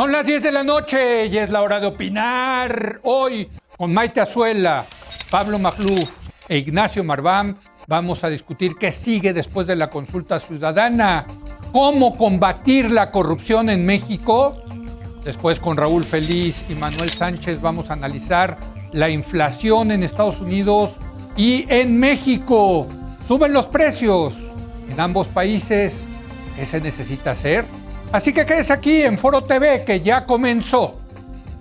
Son las 10 de la noche y es la hora de opinar. Hoy, con Maite Azuela, Pablo Magluf e Ignacio Marván, vamos a discutir qué sigue después de la consulta ciudadana, cómo combatir la corrupción en México. Después, con Raúl Feliz y Manuel Sánchez, vamos a analizar la inflación en Estados Unidos y en México. Suben los precios en ambos países. ¿Qué se necesita hacer? Así que quédese aquí en Foro TV, que ya comenzó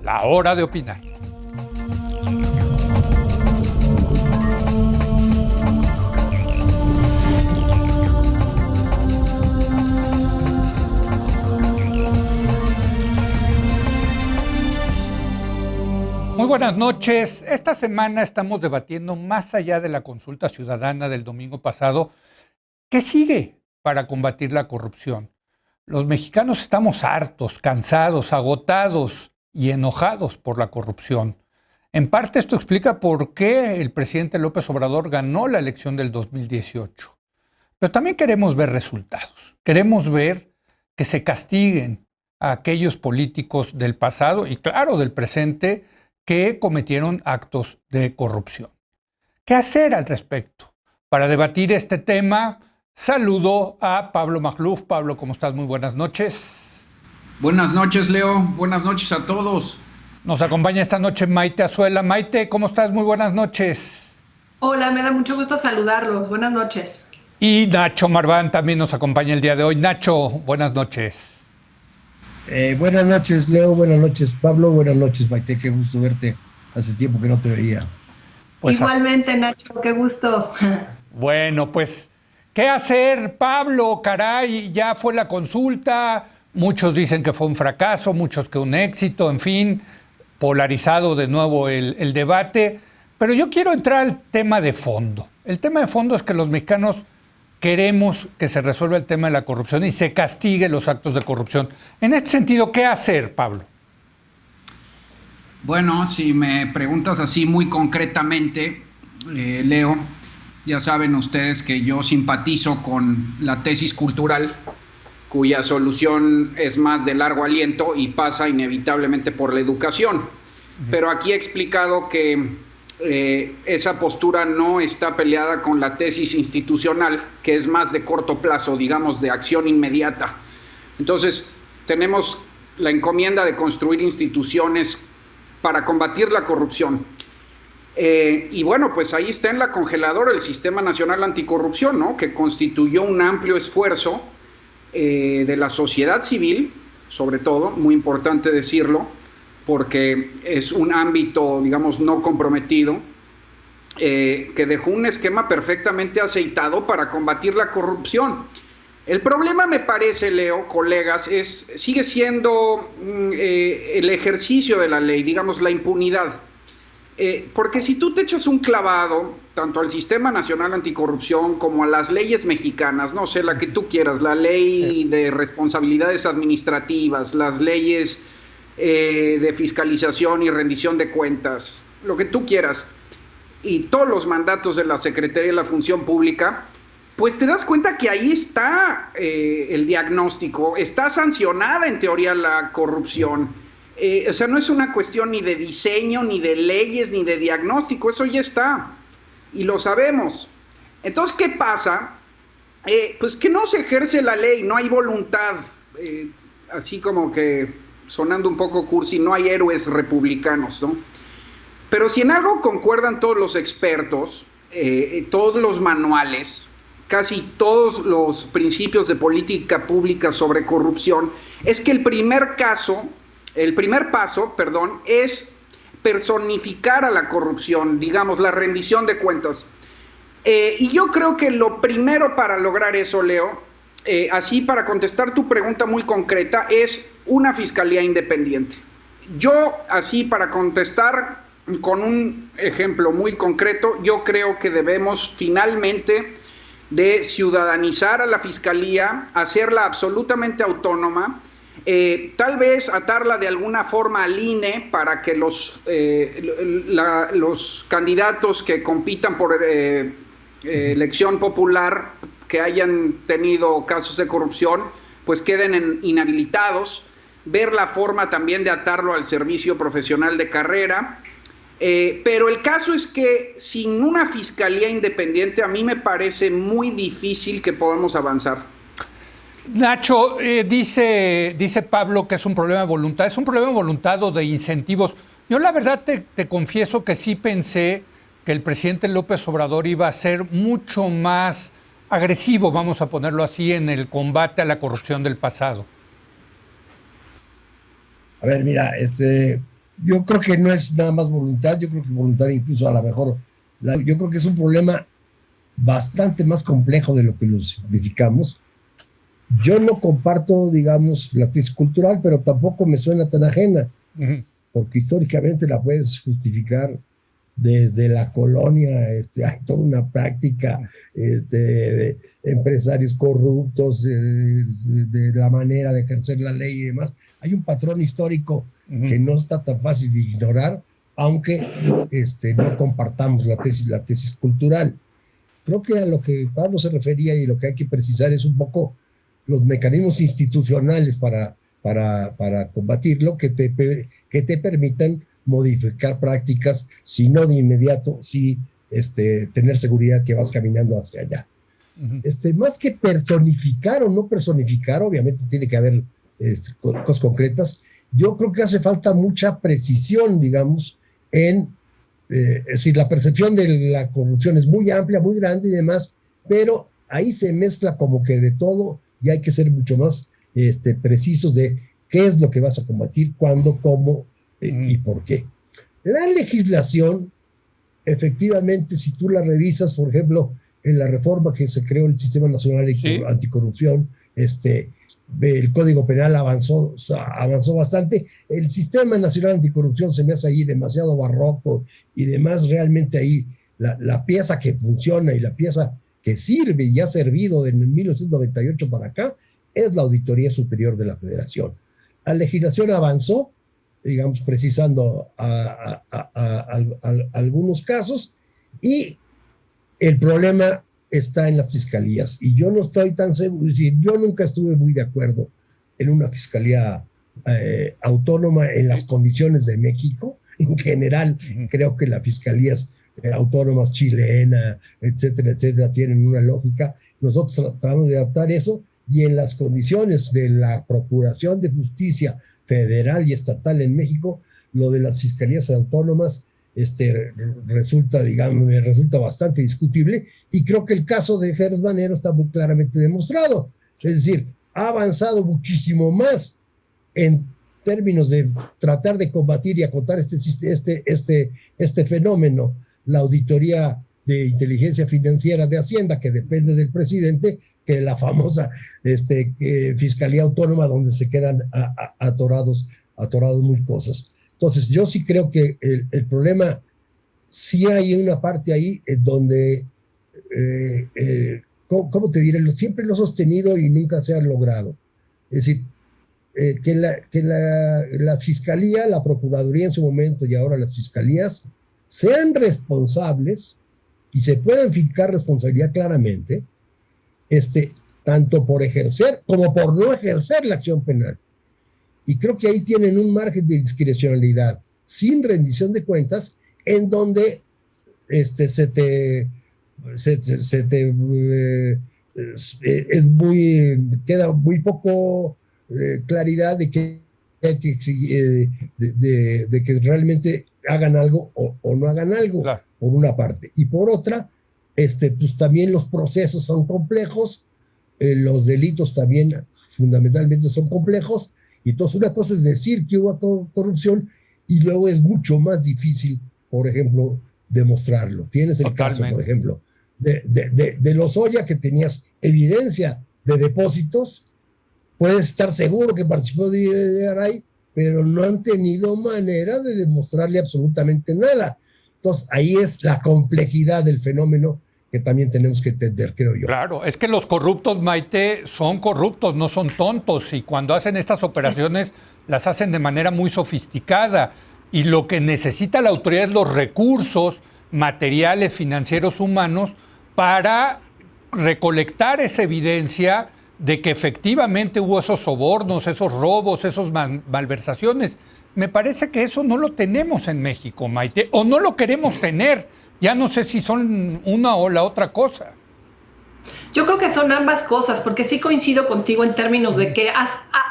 la hora de opinar. Muy buenas noches. Esta semana estamos debatiendo, más allá de la consulta ciudadana del domingo pasado, ¿qué sigue para combatir la corrupción? Los mexicanos estamos hartos, cansados, agotados y enojados por la corrupción. En parte esto explica por qué el presidente López Obrador ganó la elección del 2018. Pero también queremos ver resultados. Queremos ver que se castiguen a aquellos políticos del pasado y, claro, del presente, que cometieron actos de corrupción. ¿Qué hacer al respecto? Para debatir este tema, saludo a Pablo Magluf. Pablo, ¿cómo estás? Muy buenas noches. Buenas noches, Leo. Buenas noches a todos. Nos acompaña esta noche Maite Azuela. Maite, ¿cómo estás? Muy buenas noches. Hola, me da mucho gusto saludarlos. Buenas noches. Y Nacho Marván también nos acompaña el día de hoy. Nacho, buenas noches. Buenas noches, Leo. Buenas noches, Pablo. Buenas noches, Maite. Qué gusto verte. Hace tiempo que no te veía. Pues igualmente, Nacho. Qué gusto. Bueno, pues, ¿qué hacer, Pablo? Caray, ya fue la consulta. Muchos dicen que fue un fracaso, muchos que un éxito. En fin, polarizado de nuevo el debate. Pero yo quiero entrar al tema de fondo. El tema de fondo es que los mexicanos queremos que se resuelva el tema de la corrupción y se castigue los actos de corrupción. En este sentido, ¿qué hacer, Pablo? Bueno, si me preguntas así muy concretamente, Leo, ya saben ustedes que yo simpatizo con la tesis cultural, cuya solución es más de largo aliento y pasa inevitablemente por la educación. Pero aquí he explicado que esa postura no está peleada con la tesis institucional, que es más de corto plazo, digamos, de acción inmediata. Entonces, tenemos la encomienda de construir instituciones para combatir la corrupción. Y bueno, pues ahí está en la congeladora el Sistema Nacional Anticorrupción, ¿no?, que constituyó un amplio esfuerzo de la sociedad civil, sobre todo, muy importante decirlo, porque es un ámbito, digamos, no comprometido, que dejó un esquema perfectamente aceitado para combatir la corrupción. El problema, me parece, Leo, colegas, sigue siendo el ejercicio de la ley, digamos, la impunidad. Porque si tú te echas un clavado, tanto al Sistema Nacional Anticorrupción como a las leyes mexicanas, no sé, la que tú quieras, la ley de responsabilidades administrativas, las leyes de fiscalización y rendición de cuentas, lo que tú quieras, y todos los mandatos de la Secretaría de la Función Pública, pues te das cuenta que ahí está el diagnóstico, está sancionada en teoría la corrupción. O sea, no es una cuestión ni de diseño, ni de leyes, ni de diagnóstico, eso ya está, y lo sabemos. Entonces, ¿qué pasa? Pues que no se ejerce la ley, no hay voluntad, así como que sonando un poco cursi, no hay héroes republicanos, ¿no? Pero si en algo concuerdan todos los expertos, todos los manuales, casi todos los principios de política pública sobre corrupción, es que el primer paso, es personificar a la corrupción, digamos, la rendición de cuentas. Y yo creo que lo primero para lograr eso, Leo, así para contestar tu pregunta muy concreta, es una fiscalía independiente. Yo, así para contestar con un ejemplo muy concreto, yo creo que debemos finalmente de ciudadanizar a la fiscalía, hacerla absolutamente autónoma, tal vez atarla de alguna forma al INE para que los candidatos que compitan por elección popular que hayan tenido casos de corrupción, pues queden inhabilitados. ver la forma también de atarlo al servicio profesional de carrera. Pero el caso es que sin una fiscalía independiente a mí me parece muy difícil que podamos avanzar. Nacho, dice Pablo que es un problema de voluntad. ¿Es un problema de voluntad o de incentivos? Yo la verdad te confieso que sí pensé que el presidente López Obrador iba a ser mucho más agresivo, vamos a ponerlo así, en el combate a la corrupción del pasado. A ver, mira, yo creo que no es nada más voluntad, yo creo que voluntad incluso a lo mejor, yo creo que es un problema bastante más complejo de lo que lo simplificamos. Yo no comparto, digamos, la tesis cultural, pero tampoco me suena tan ajena, porque históricamente la puedes justificar desde la colonia. Hay toda una práctica de empresarios corruptos, de la manera de ejercer la ley y demás. Hay un patrón histórico que no está tan fácil de ignorar, aunque no compartamos la tesis cultural. Creo que a lo que Pablo se refería y lo que hay que precisar es un poco los mecanismos institucionales para combatirlo, que te permitan modificar prácticas, si no de inmediato, sí tener seguridad que vas caminando hacia allá. Más que personificar o no personificar, obviamente tiene que haber cosas concretas. Yo creo que hace falta mucha precisión, digamos, es decir, la percepción de la corrupción es muy amplia, muy grande y demás, pero ahí se mezcla como que de todo y hay que ser mucho más precisos de qué es lo que vas a combatir, cuándo, cómo y por qué. La legislación, efectivamente, si tú la revisas, por ejemplo, en la reforma que se creó el Sistema Nacional Anticorrupción, el Código Penal avanzó bastante. El Sistema Nacional Anticorrupción se me hace ahí demasiado barroco y demás. Realmente ahí la pieza que funciona y la pieza que sirve y ha servido desde 1998 para acá es la Auditoría Superior de la Federación. La legislación avanzó, digamos, precisando algunos casos, y el problema está en las fiscalías. Y yo no estoy tan seguro, yo nunca estuve muy de acuerdo en una fiscalía autónoma en las condiciones de México. En general, creo que las fiscalías autónomas chilena, etcétera, etcétera, tienen una lógica. Nosotros tratamos de adaptar eso, y en las condiciones de la Procuración de Justicia federal y estatal en México, lo de las fiscalías autónomas resulta bastante discutible, y creo que el caso de Gers Manero está muy claramente demostrado. Es decir, ha avanzado muchísimo más en términos de tratar de combatir y acotar este fenómeno, la Auditoría de Inteligencia Financiera de Hacienda, que depende del presidente, que la famosa Fiscalía Autónoma, donde se quedan atorados muy cosas. Entonces, yo sí creo que el problema, sí hay una parte ahí donde, ¿cómo te diré? Siempre lo he sostenido y nunca se ha logrado. Es decir, que la Fiscalía, la Procuraduría en su momento y ahora las Fiscalías, sean responsables y se puedan fijar responsabilidad claramente, tanto por ejercer como por no ejercer la acción penal. Y creo que ahí tienen un margen de discrecionalidad sin rendición de cuentas, en donde queda muy poco claridad de que realmente hagan algo o no hagan algo, claro, por una parte. Y por otra, pues también los procesos son complejos, los delitos también fundamentalmente son complejos, y entonces una cosa es decir que hubo corrupción y luego es mucho más difícil, por ejemplo, demostrarlo. Tienes el caso, por ejemplo, de Lozoya, que tenías evidencia de depósitos, puedes estar seguro que participó de Aray, pero no han tenido manera de demostrarle absolutamente nada. Entonces, ahí es la complejidad del fenómeno que también tenemos que entender, creo yo. Claro, es que los corruptos, Maite, son corruptos, no son tontos, y cuando hacen estas operaciones las hacen de manera muy sofisticada, y lo que necesita la autoridad es los recursos materiales, financieros, humanos, para recolectar esa evidencia, de que efectivamente hubo esos sobornos, esos robos, esas malversaciones. Me parece que eso no lo tenemos en México, Maite, o no lo queremos tener. Ya no sé si son una o la otra cosa. Yo creo que son ambas cosas, porque sí coincido contigo en términos de que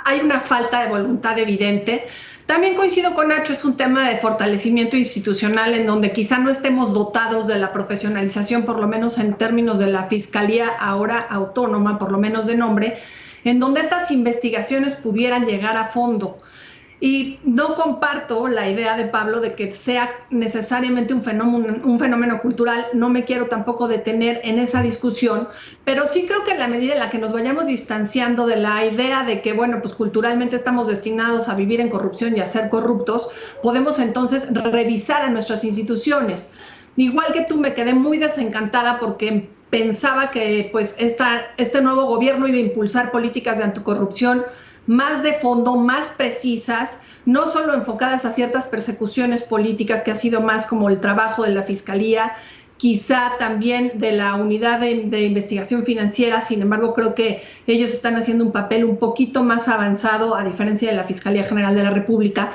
hay una falta de voluntad evidente. También coincido con Nacho, es un tema de fortalecimiento institucional en donde quizá no estemos dotados de la profesionalización, por lo menos en términos de la Fiscalía ahora autónoma, por lo menos de nombre, en donde estas investigaciones pudieran llegar a fondo. Y no comparto la idea de Pablo de que sea necesariamente un fenómeno cultural. No me quiero tampoco detener en esa discusión, pero sí creo que en la medida en la que nos vayamos distanciando de la idea de que, bueno, pues culturalmente estamos destinados a vivir en corrupción y a ser corruptos, podemos entonces revisar a nuestras instituciones. Igual que tú, me quedé muy desencantada porque pensaba que pues este nuevo gobierno iba a impulsar políticas de anticorrupción más de fondo, más precisas, no solo enfocadas a ciertas persecuciones políticas, que ha sido más como el trabajo de la Fiscalía, quizá también de la Unidad de Investigación Financiera. Sin embargo, creo que ellos están haciendo un papel un poquito más avanzado, a diferencia de la Fiscalía General de la República.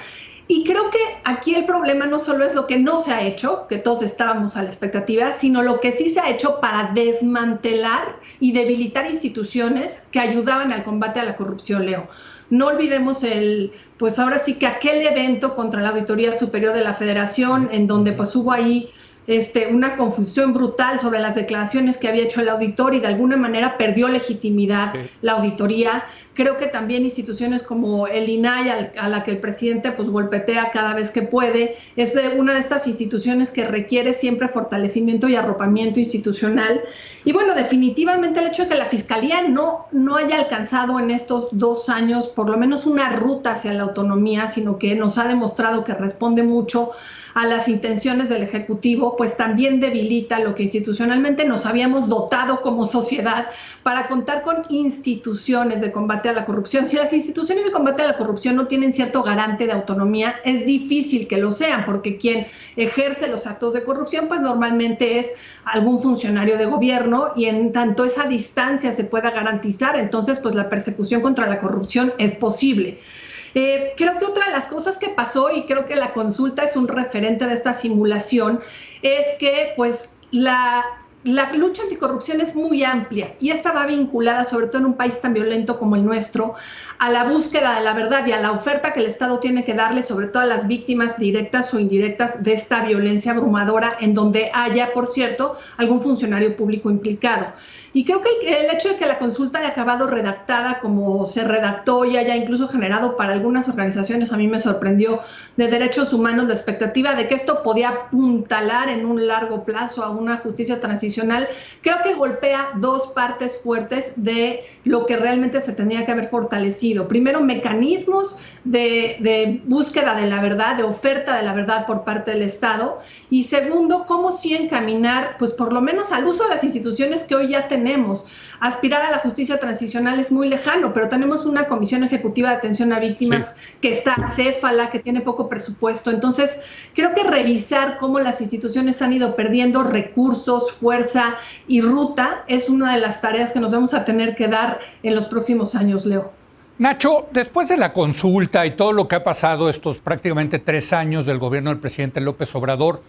Y creo que aquí el problema no solo es lo que no se ha hecho, que todos estábamos a la expectativa, sino lo que sí se ha hecho para desmantelar y debilitar instituciones que ayudaban al combate a la corrupción, Leo. No olvidemos pues ahora sí que aquel evento contra la Auditoría Superior de la Federación, en donde pues hubo ahí una confusión brutal sobre las declaraciones que había hecho el auditor y de alguna manera perdió legitimidad la auditoría. Creo que también instituciones como el INAI, a la que el presidente pues golpetea cada vez que puede, es una de estas instituciones que requiere siempre fortalecimiento y arropamiento institucional. Y bueno, definitivamente el hecho de que la Fiscalía no haya alcanzado en estos 2 años por lo menos una ruta hacia la autonomía, sino que nos ha demostrado que responde mucho a las intenciones del Ejecutivo, pues también debilita lo que institucionalmente nos habíamos dotado como sociedad para contar con instituciones de combate a la corrupción. Si las instituciones de combate a la corrupción no tienen cierto garante de autonomía, es difícil que lo sean, porque quien ejerce los actos de corrupción, pues normalmente es algún funcionario de gobierno, y en tanto esa distancia se pueda garantizar, entonces pues la persecución contra la corrupción es posible. Creo que otra de las cosas que pasó, y creo que la consulta es un referente de esta simulación, es que pues la lucha anticorrupción es muy amplia, y esta va vinculada, sobre todo en un país tan violento como el nuestro, a la búsqueda de la verdad y a la oferta que el Estado tiene que darle, sobre todo a las víctimas directas o indirectas de esta violencia abrumadora, en donde haya, por cierto, algún funcionario público implicado. Y creo que el hecho de que la consulta haya acabado redactada como se redactó y haya incluso generado para algunas organizaciones, a mí me sorprendió, de derechos humanos, la expectativa de que esto podía apuntalar en un largo plazo a una justicia transicional, creo que golpea dos partes fuertes de lo que realmente se tenía que haber fortalecido. Primero, mecanismos de búsqueda de la verdad, de oferta de la verdad por parte del Estado. Y segundo, cómo sí encaminar, pues por lo menos al uso de las instituciones que hoy ya tenemos. Aspirar a la justicia transicional es muy lejano, pero tenemos una Comisión Ejecutiva de Atención a Víctimas que está acéfala, que tiene poco presupuesto. Entonces, creo que revisar cómo las instituciones han ido perdiendo recursos, fuerza y ruta es una de las tareas que nos vamos a tener que dar en los próximos años, Leo. Nacho, después de la consulta y todo lo que ha pasado estos prácticamente 3 años del gobierno del presidente López Obrador,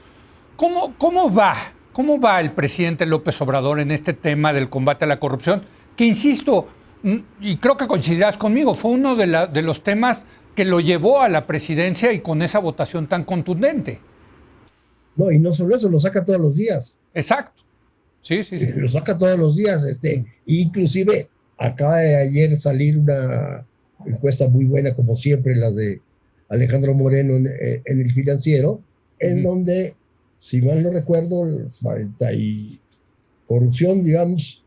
¿cómo va el presidente López Obrador en este tema del combate a la corrupción? Que insisto, y creo que coincidirás conmigo, fue uno de los temas que lo llevó a la presidencia y con esa votación tan contundente. No, y no solo eso, lo saca todos los días. Exacto. Sí. Lo saca todos los días. Inclusive acaba de ayer salir una encuesta muy buena, como siempre, la de Alejandro Moreno en El Financiero, en donde, si mal no recuerdo, 40 y corrupción, digamos,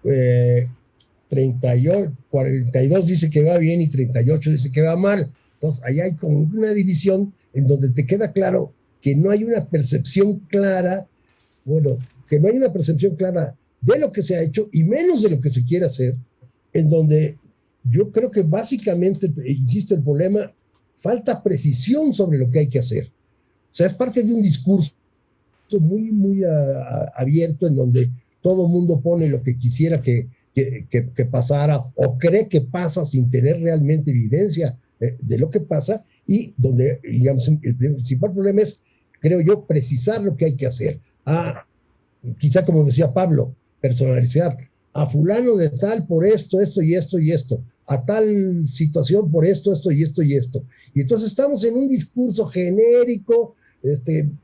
42 dice que va bien y 38 dice que va mal. Entonces, ahí hay como una división en donde te queda claro que no hay una percepción clara, que no hay una percepción clara de lo que se ha hecho y menos de lo que se quiere hacer, en donde yo creo que básicamente, insisto, el problema, falta precisión sobre lo que hay que hacer. O sea, es parte de un discurso muy abierto, en donde todo mundo pone lo que quisiera que que pasara o cree que pasa sin tener realmente evidencia de lo que pasa, y donde, digamos, el principal problema es, creo yo, precisar lo que hay que hacer. Quizá como decía Pablo, personalizar a fulano de tal por esto, esto y esto y esto, a tal situación por esto, esto y esto y esto. Y entonces estamos en un discurso genérico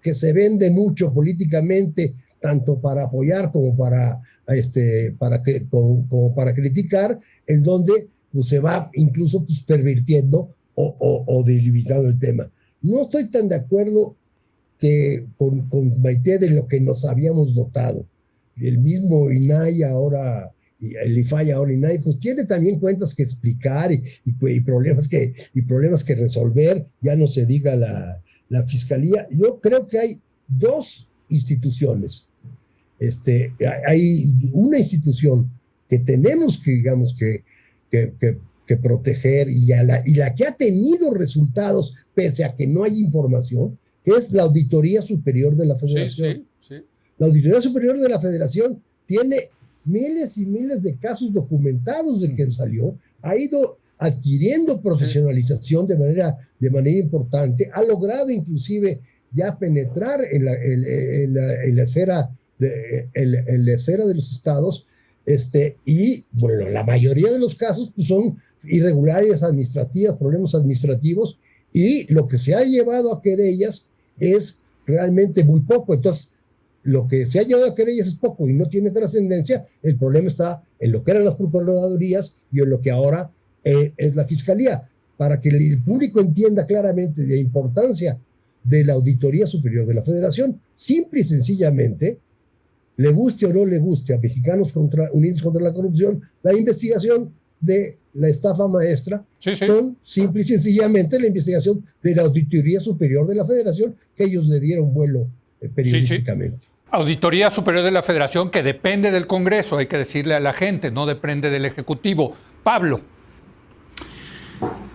que se vende mucho políticamente, tanto para apoyar como para criticar, en donde pues, se va incluso pues, pervirtiendo o delimitando el tema. No estoy tan de acuerdo con Maite de lo que nos habíamos dotado. El mismo INAI ahora, el IFAI ahora INAI, pues tiene también cuentas que explicar y problemas que resolver, ya no se diga la Fiscalía. Yo creo que hay dos instituciones. Hay una institución que tenemos que, digamos, que proteger y la que ha tenido resultados pese a que no hay información, que es la Auditoría Superior de la Federación. Sí. La Auditoría Superior de la Federación tiene miles y miles de casos documentados de que salió, ha ido adquiriendo profesionalización de manera importante, ha logrado inclusive ya penetrar en la esfera de los estados, y bueno, la mayoría de los casos pues, son irregularidades administrativas, problemas administrativos, y lo que se ha llevado a querellas es realmente muy poco. Entonces, lo que se ha llevado a querellas es poco y no tiene trascendencia. El problema está en lo que eran las procuradurías y en lo que ahora es la Fiscalía. Para que el público entienda claramente la importancia de la Auditoría Superior de la Federación, simple y sencillamente, le guste o no le guste a Mexicanos Unidos contra la Corrupción, la investigación de la estafa maestra son simple y sencillamente la investigación de la Auditoría Superior de la Federación, que ellos le dieron vuelo periodísticamente. Auditoría Superior de la Federación, que depende del Congreso, hay que decirle a la gente, no depende del Ejecutivo. Pablo.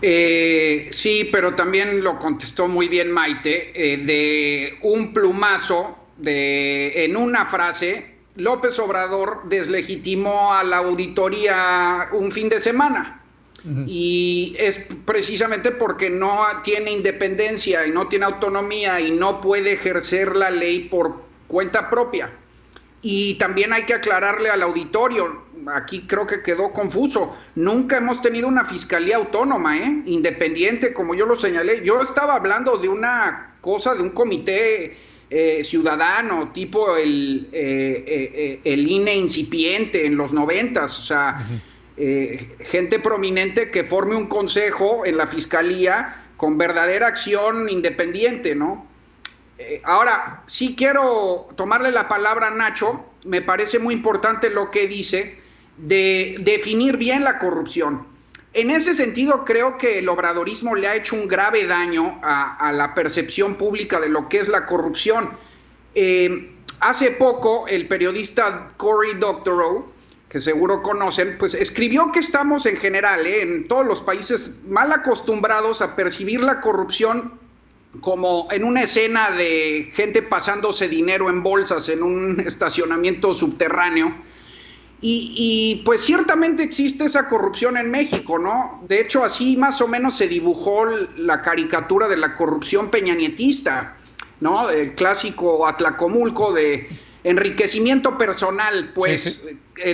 Sí, pero también lo contestó muy bien Maite, de un plumazo, en una frase, López Obrador deslegitimó a la auditoría un fin de semana. Y es precisamente porque no tiene independencia y no tiene autonomía y no puede ejercer la ley por cuenta propia. Y también hay que aclararle al auditorio, aquí creo que quedó confuso, nunca hemos tenido una fiscalía autónoma, independiente, como yo lo señalé. Yo estaba hablando de una cosa, de un comité ciudadano, tipo el INE incipiente en los 90s, o sea, gente prominente que forme un consejo en la fiscalía con verdadera acción independiente, ¿no? Ahora, sí quiero tomarle la palabra a Nacho, me parece muy importante lo que dice de definir bien la corrupción. En ese sentido, creo que el obradorismo le ha hecho un grave daño a la percepción pública de lo que es la corrupción. Hace poco, el periodista Cory Doctorow, que seguro conocen, pues escribió que estamos en general, en todos los países, mal acostumbrados a percibir la corrupción como en una escena de gente pasándose dinero en bolsas en un estacionamiento subterráneo. Y pues ciertamente existe esa corrupción en México, ¿no? De hecho, así más o menos se dibujó la caricatura de la corrupción peñanietista, ¿no? El clásico Atlacomulco de enriquecimiento personal, pues,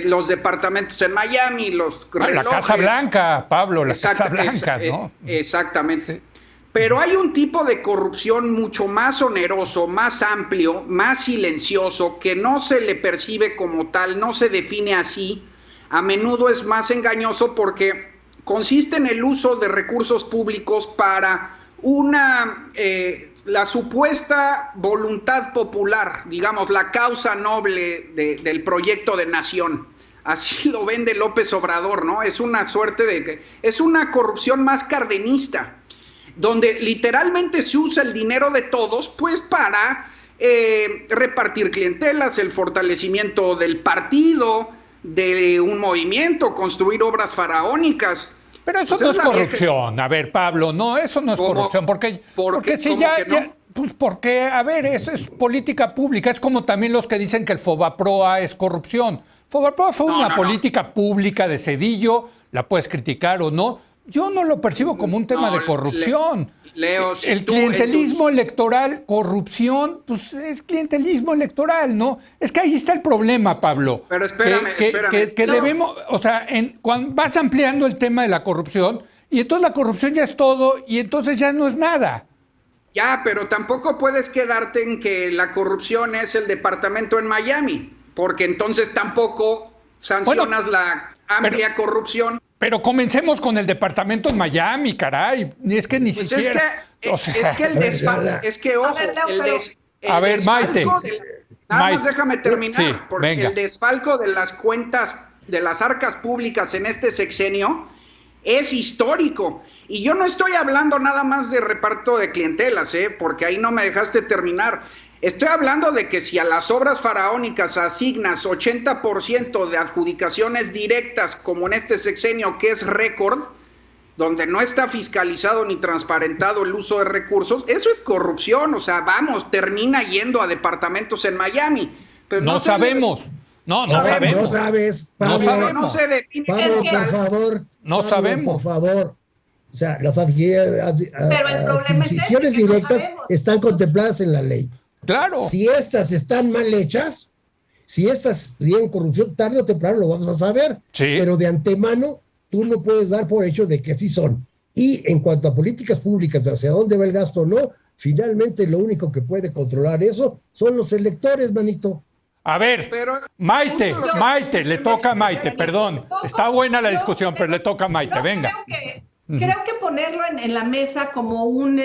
los departamentos en Miami, los relojes. La Casa Blanca, Pablo, la Casa Blanca, ¿no? Exactamente. Sí. Pero hay un tipo de corrupción mucho más oneroso, más amplio, más silencioso, que no se le percibe como tal, no se define así. A menudo es más engañoso porque consiste en el uso de recursos públicos para la supuesta voluntad popular, digamos, la causa noble del proyecto de nación. Así lo vende López Obrador, ¿no? Es una suerte es una corrupción más cardenista, donde literalmente se usa el dinero de todos, pues para repartir clientelas, el fortalecimiento del partido, de un movimiento, construir obras faraónicas. Pero eso no es corrupción. A ver, Pablo, no, eso no es corrupción. Porque si pues porque, a ver, eso es política pública. Es como también los que dicen que el Fobaproa es corrupción. fue una política pública de Cedillo, la puedes criticar o no. Yo no lo percibo como un tema de corrupción. Leo, si el clientelismo electoral, corrupción, pues es clientelismo electoral, ¿no? Es que ahí está el problema, Pablo. Pero espérame, que debemos, o sea, cuando vas ampliando el tema de la corrupción, y entonces la corrupción ya es todo, y entonces ya no es nada. Ya, pero tampoco puedes quedarte en que la corrupción es el departamento en Miami, porque entonces tampoco sancionas la amplia corrupción. Pero comencemos con el departamento en Miami, caray. Es que ni siquiera. Es que el desfalco. Es que, ojo, a ver, Maite. Nada más déjame terminar. Sí, porque venga. El desfalco de las cuentas, de las arcas públicas en este sexenio es histórico. Y yo no estoy hablando nada más de reparto de clientelas, porque ahí no me dejaste terminar. Estoy hablando de que si a las obras faraónicas asignas 80% de adjudicaciones directas, como en este sexenio que es récord, donde no está fiscalizado ni transparentado el uso de recursos, eso es corrupción. O sea, vamos, termina yendo a departamentos en Miami. Pero no sabemos. No sabemos. No sabes, Pablo. No sabemos. No se define. Pablo, por favor. No Pablo, sabemos. Por favor. O sea, las adquisiciones directas están contempladas en la ley. Claro. Si estas están mal hechas, si estas tienen corrupción, tarde o temprano lo vamos a saber. Sí. Pero de antemano, tú no puedes dar por hecho de que sí son. Y en cuanto a políticas públicas, hacia dónde va el gasto o no, finalmente lo único que puede controlar eso son los electores, manito. A ver, Maite, le toca a Maite, perdón. Está buena la discusión, pero le toca a Maite, venga. Creo que ponerlo en la mesa como un,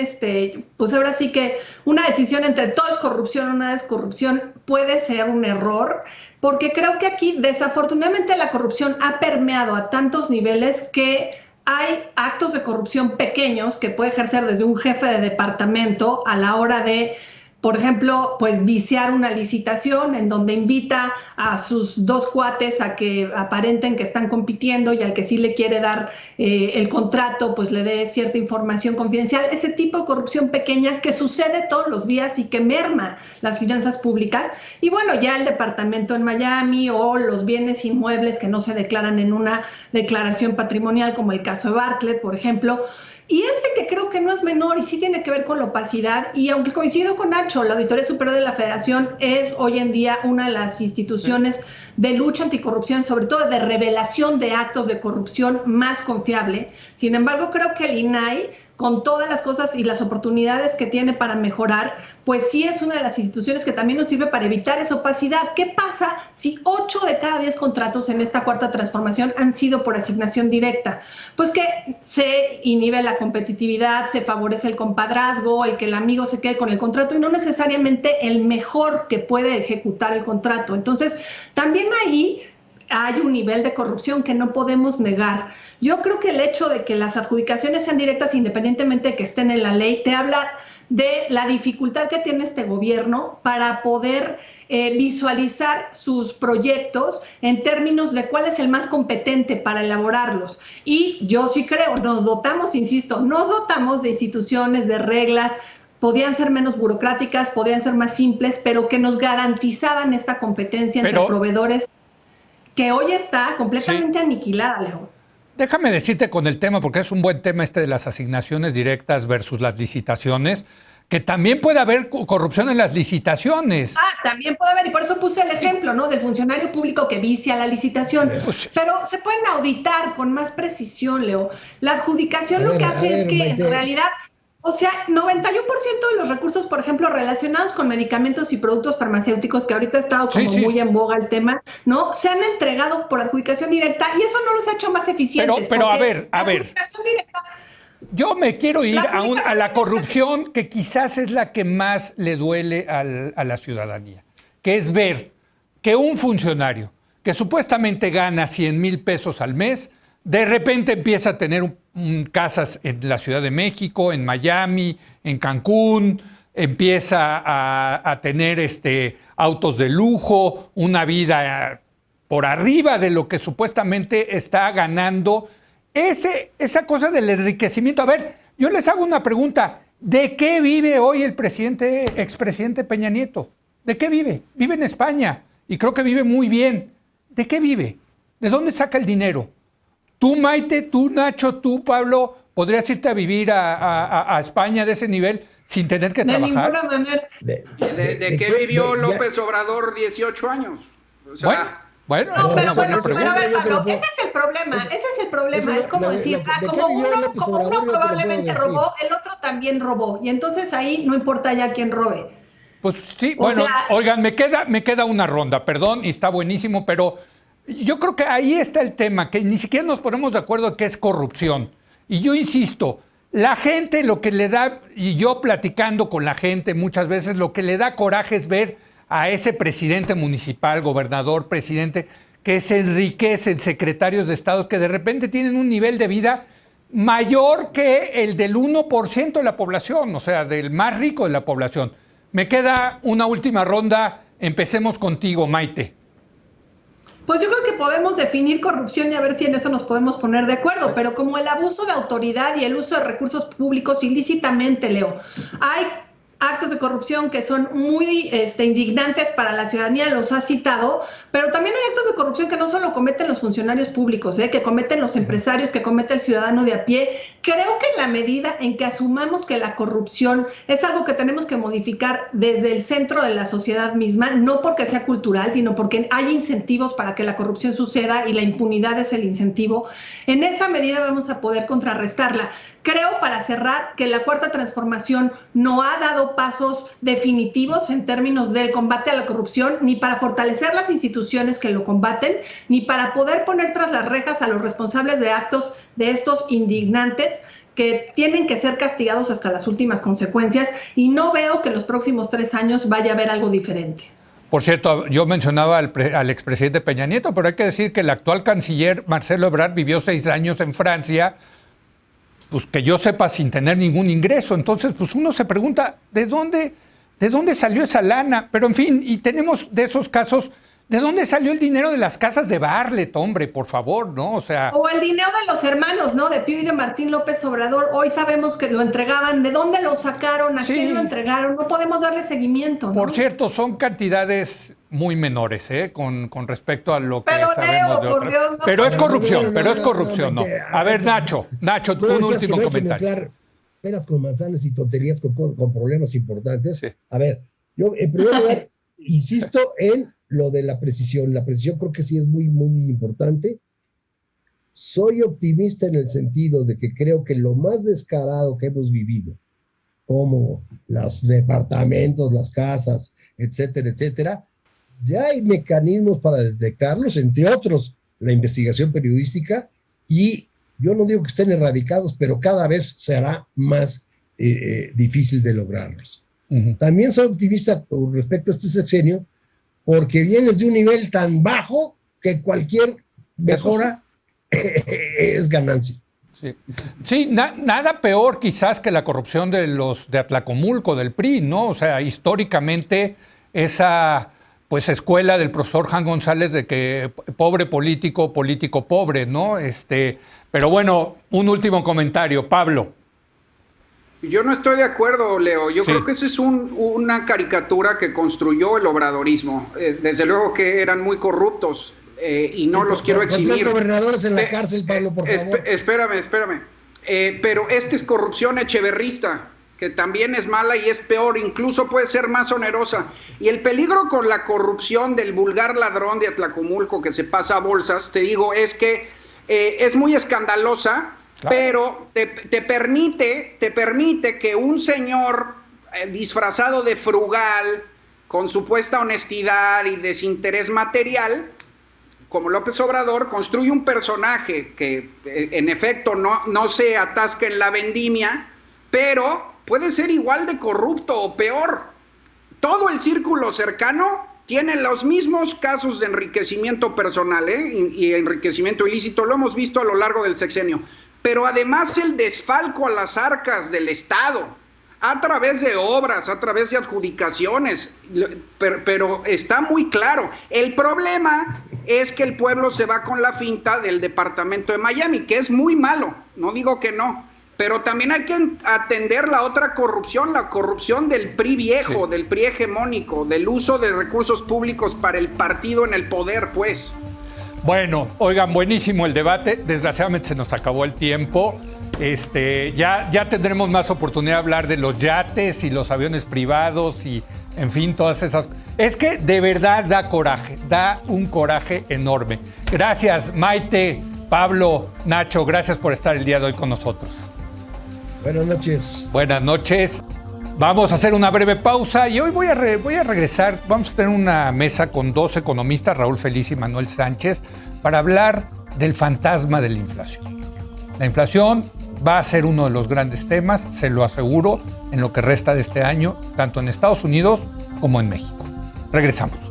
pues ahora sí que una decisión entre todo es corrupción o nada es corrupción puede ser un error, porque creo que aquí desafortunadamente la corrupción ha permeado a tantos niveles que hay actos de corrupción pequeños que puede ejercer desde un jefe de departamento a la hora de, por ejemplo, pues viciar una licitación en donde invita a sus dos cuates a que aparenten que están compitiendo y al que sí le quiere dar el contrato, pues le dé cierta información confidencial. Ese tipo de corrupción pequeña que sucede todos los días y que merma las finanzas públicas. Y bueno, ya el departamento en Miami o los bienes inmuebles que no se declaran en una declaración patrimonial, como el caso de Bartlett, por ejemplo. Y que creo que no es menor y sí tiene que ver con la opacidad, y aunque coincido con Nacho, la Auditoría Superior de la Federación es hoy en día una de las instituciones de lucha anticorrupción, sobre todo de revelación de actos de corrupción más confiable. Sin embargo, creo que el INAI, con todas las cosas y las oportunidades que tiene para mejorar, pues sí es una de las instituciones que también nos sirve para evitar esa opacidad. ¿Qué pasa si 8 de cada 10 contratos en esta cuarta transformación han sido por asignación directa? Pues que se inhibe la competitividad, se favorece el compadrazgo, el que el amigo se quede con el contrato y no necesariamente el mejor que puede ejecutar el contrato. Entonces, también ahí hay un nivel de corrupción que no podemos negar. Yo creo que el hecho de que las adjudicaciones sean directas, independientemente de que estén en la ley, te habla de la dificultad que tiene este gobierno para poder visualizar sus proyectos en términos de cuál es el más competente para elaborarlos. Y yo sí creo, nos dotamos de instituciones, de reglas, podían ser menos burocráticas, podían ser más simples, pero que nos garantizaban esta competencia entre proveedores que hoy está completamente aniquilada, Leo. Déjame decirte con el tema, porque es un buen tema de las asignaciones directas versus las licitaciones, que también puede haber corrupción en las licitaciones. También puede haber, y por eso puse el ejemplo, ¿no?, del funcionario público que vicia la licitación. Pero se pueden auditar con más precisión, Leo. La adjudicación lo que hace es que en realidad, o sea, 91% de los recursos, por ejemplo, relacionados con medicamentos y productos farmacéuticos, que ahorita ha estado como muy en boga el tema, ¿no?, se han entregado por adjudicación directa y eso no los ha hecho más eficientes. Pero a ver. Yo me quiero ir a la corrupción que quizás es la que más le duele a la ciudadanía, que es ver que un funcionario que supuestamente gana 100,000 pesos al mes, de repente empieza a tener casas en la Ciudad de México, en Miami, en Cancún, empieza a tener autos de lujo, una vida por arriba de lo que supuestamente está ganando. Esa cosa del enriquecimiento. A ver, yo les hago una pregunta. ¿De qué vive hoy el expresidente Peña Nieto? ¿De qué vive? Vive en España y creo que vive muy bien. ¿De qué vive? ¿De dónde saca el dinero? Tú, Maite, tú, Nacho, tú, Pablo, ¿podrías irte a vivir a España de ese nivel sin tener que trabajar? De ninguna manera. ¿De qué vivió López Obrador 18 años? O sea, bueno, no, pero a ver, pregunta. Pablo, ese es el problema, es como decir, como uno probablemente robó, el otro también robó, y entonces ahí no importa ya quién robe. Pues sí, oigan, me queda una ronda, perdón, y está buenísimo, pero yo creo que ahí está el tema, que ni siquiera nos ponemos de acuerdo en qué es corrupción. Y yo insisto, la gente lo que le da, y yo platicando con la gente muchas veces, lo que le da coraje es ver a ese presidente municipal, gobernador, presidente, que se enriquecen, secretarios de Estado, que de repente tienen un nivel de vida mayor que el del 1% de la población, o sea, del más rico de la población. Me queda una última ronda, empecemos contigo, Maite. Pues yo creo que podemos definir corrupción y a ver si en eso nos podemos poner de acuerdo, pero como el abuso de autoridad y el uso de recursos públicos ilícitamente, Leo, hay actos de corrupción que son muy indignantes para la ciudadanía, los ha citado, pero también hay actos de corrupción que no solo cometen los funcionarios públicos, que cometen los empresarios, que comete el ciudadano de a pie. Creo que en la medida en que asumamos que la corrupción es algo que tenemos que modificar desde el centro de la sociedad misma, no porque sea cultural, sino porque hay incentivos para que la corrupción suceda y la impunidad es el incentivo, en esa medida vamos a poder contrarrestarla. Creo, para cerrar, que la Cuarta Transformación no ha dado pasos definitivos en términos del combate a la corrupción, ni para fortalecer las instituciones que lo combaten, ni para poder poner tras las rejas a los responsables de actos de estos indignantes que tienen que ser castigados hasta las últimas consecuencias, y no veo que en los próximos 3 años vaya a haber algo diferente. Por cierto, yo mencionaba al expresidente Peña Nieto, pero hay que decir que el actual canciller Marcelo Ebrard vivió 6 años en Francia, pues que yo sepa, sin tener ningún ingreso. Entonces, pues uno se pregunta, ¿de dónde salió esa lana? Pero en fin, y tenemos de esos casos, ¿de dónde salió el dinero de las casas de Bartlett, hombre, por favor, ¿no? O sea... O el dinero de los hermanos, ¿no? De Pío y de Martín López Obrador. Hoy sabemos que lo entregaban. ¿De dónde lo sacaron? ¿A quién lo entregaron? No podemos darle seguimiento, ¿no? Por cierto, son cantidades muy menores, con respecto a lo que sabemos de otras. No, pero es corrupción, ¿no? A ver, Nacho, un último comentario. Peras con manzanas y tonterías con problemas importantes. Sí. A ver, yo en primer lugar insisto en lo de la precisión. La precisión creo que sí es muy, muy importante. Soy optimista en el sentido de que creo que lo más descarado que hemos vivido, como los departamentos, las casas, etcétera, etcétera, ya hay mecanismos para detectarlos, entre otros la investigación periodística, y yo no digo que estén erradicados, pero cada vez será más difícil de lograrlos. Uh-huh. También soy optimista con respecto a este sexenio, porque vienes de un nivel tan bajo que cualquier mejora es ganancia. Sí, nada peor quizás que la corrupción de los de Atlacomulco, del PRI, ¿no? O sea, históricamente esa escuela del profesor Jan González de que pobre político, político pobre, ¿no? Pero bueno, un último comentario, Pablo. Yo no estoy de acuerdo, Leo. Yo creo que esa es una caricatura que construyó el obradorismo. Desde luego que eran muy corruptos y no los quiero eximir. 3 gobernadores en la cárcel, Pablo, por favor. Espérame. Pero esta es corrupción echeverrista, que también es mala y es peor, incluso puede ser más onerosa. Y el peligro con la corrupción del vulgar ladrón de Atlacomulco que se pasa a bolsas, te digo, es que es muy escandalosa. Claro. Pero te permite que un señor disfrazado de frugal, con supuesta honestidad y desinterés material, como López Obrador, construye un personaje que en efecto no se atasca en la vendimia, pero puede ser igual de corrupto o peor. Todo el círculo cercano tiene los mismos casos de enriquecimiento personal y enriquecimiento ilícito, lo hemos visto a lo largo del sexenio. Pero además el desfalco a las arcas del Estado, a través de obras, a través de adjudicaciones, pero está muy claro. El problema es que el pueblo se va con la finta del departamento de Miami, que es muy malo, no digo que no, pero también hay que atender la otra corrupción, la corrupción del PRI viejo, del PRI hegemónico, del uso de recursos públicos para el partido en el poder, pues. Bueno, oigan, buenísimo el debate. Desgraciadamente se nos acabó el tiempo. Ya tendremos más oportunidad de hablar de los yates y los aviones privados y, en fin, todas esas. Es que de verdad da coraje, da un coraje enorme. Gracias, Maite, Pablo, Nacho, gracias por estar el día de hoy con nosotros. Buenas noches. Buenas noches. Vamos a hacer una breve pausa y hoy voy a regresar. Vamos a tener una mesa con 2 economistas, Raúl Feliz y Manuel Sánchez, para hablar del fantasma de la inflación. La inflación va a ser uno de los grandes temas, se lo aseguro, en lo que resta de este año, tanto en Estados Unidos como en México. Regresamos.